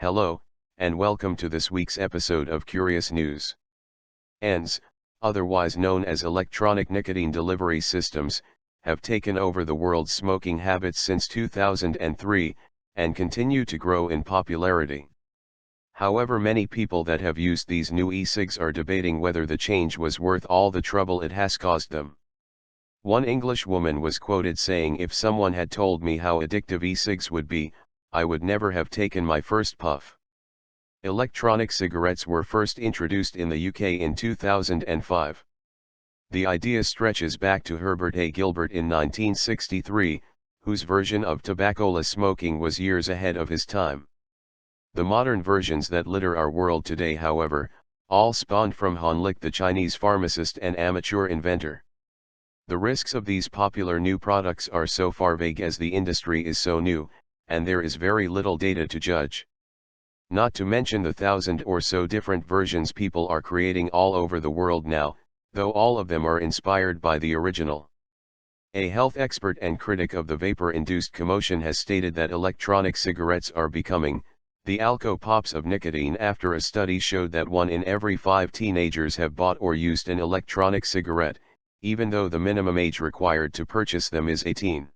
Hello, and welcome to this week's episode of Curious News. ENDS, otherwise known as electronic nicotine delivery systems, have taken over the world's smoking habits since 2003, and continue to grow in popularity. However, many people that have used these new e-cigs are debating whether the change was worth all the trouble it has caused them. One English woman was quoted saying, "If someone had told me how addictive e-cigs would be, I would never have taken my first puff." Electronic cigarettes were first introduced in the UK in 2005. The idea stretches back to Herbert A. Gilbert in 1963, whose version of tobaccoless smoking was years ahead of his time. The modern versions that litter our world today, however, all spawned from Han Lik, the Chinese pharmacist and amateur inventor. The risks of these popular new products are so far vague as the industry is so new, and there is very little data to judge. Not to mention the 1,000 or so different versions people are creating all over the world now, though all of them are inspired by the original. A health expert and critic of the vapor-induced commotion has stated that electronic cigarettes are becoming the Alco Pops of nicotine after a study showed that 1 in every 5 teenagers have bought or used an electronic cigarette, even though the minimum age required to purchase them is 18.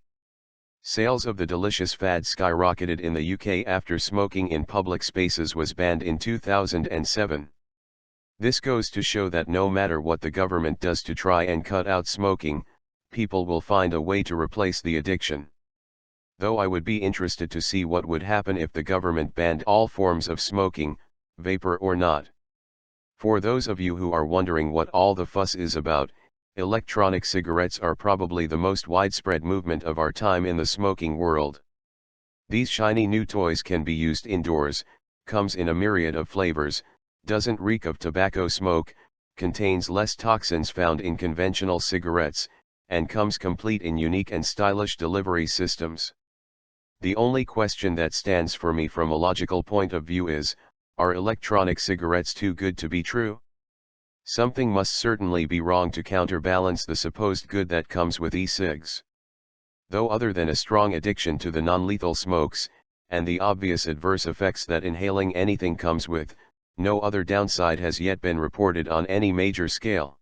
Sales of the delicious fad skyrocketed in the UK after smoking in public spaces was banned in 2007. This goes to show that no matter what the government does to try and cut out smoking, people will find a way to replace the addiction. Though I would be interested to see what would happen if the government banned all forms of smoking, vapor or not. For those of you who are wondering what all the fuss is about, electronic cigarettes are probably the most widespread movement of our time in the smoking world. These shiny new toys can be used indoors, comes in a myriad of flavors, doesn't reek of tobacco smoke, contains less toxins found in conventional cigarettes, and comes complete in unique and stylish delivery systems. The only question that stands for me from a logical point of view is, are electronic cigarettes too good to be true? Something must certainly be wrong to counterbalance the supposed good that comes with e-cigs. Though other than a strong addiction to the non-lethal smokes, and the obvious adverse effects that inhaling anything comes with, no other downside has yet been reported on any major scale.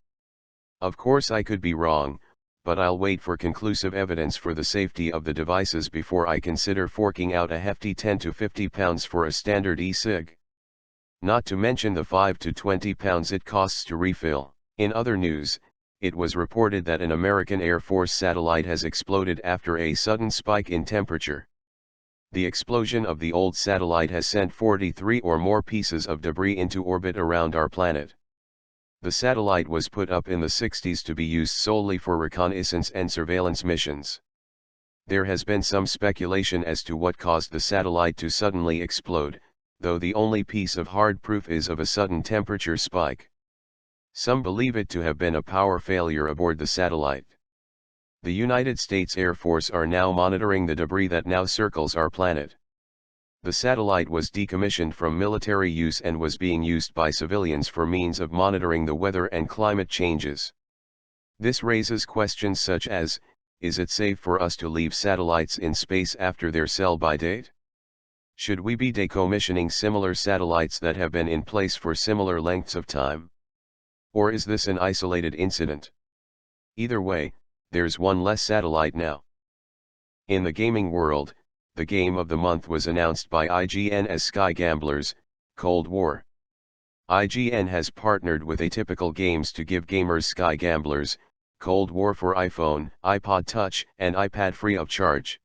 Of course I could be wrong, but I'll wait for conclusive evidence for the safety of the devices before I consider forking out a hefty £10 to £50 for a standard e-cig. Not to mention the £5 to £20 it costs to refill. In other news, it was reported that an American Air Force satellite has exploded after a sudden spike in temperature. The explosion of the old satellite has sent 43 or more pieces of debris into orbit around our planet. The satellite was put up in the 60s to be used solely for reconnaissance and surveillance missions. There has been some speculation as to what caused the satellite to suddenly explode, though the only piece of hard proof is of a sudden temperature spike. Some believe it to have been a power failure aboard the satellite. The United States Air Force are now monitoring the debris that now circles our planet. The satellite was decommissioned from military use and was being used by civilians for means of monitoring the weather and climate changes. This raises questions such as, is it safe for us to leave satellites in space after their sell-by date? Should we be decommissioning similar satellites that have been in place for similar lengths of time? Or is this an isolated incident? Either way, there's one less satellite now. In the gaming world, the game of the month was announced by IGN as Sky Gamblers, Cold War. IGN has partnered with Atypical Games to give gamers Sky Gamblers, Cold War for iPhone, iPod Touch, and iPad free of charge.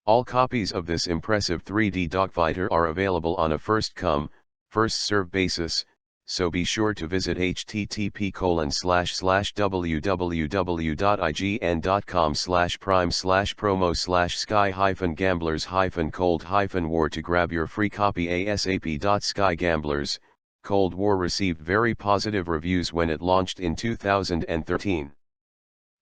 All copies of this impressive 3D dogfighter are available on a first-come, first-served basis, so be sure to visit http://www.ign.com/prime/promo/sky-gamblers-cold-war to grab your free copy ASAP. Sky Gamblers, Cold War received very positive reviews when it launched in 2013.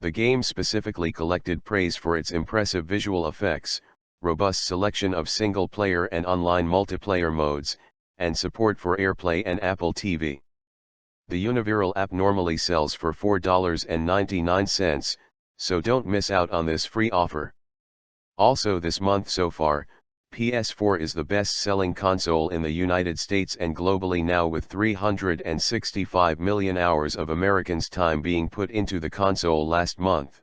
The game specifically collected praise for its impressive visual effects, robust selection of single-player and online multiplayer modes, and support for AirPlay and Apple TV. The Univiral app normally sells for $4.99, so don't miss out on this free offer. Also this month so far, PS4 is the best-selling console in the United States and globally now, with 365 million hours of Americans' time being put into the console last month.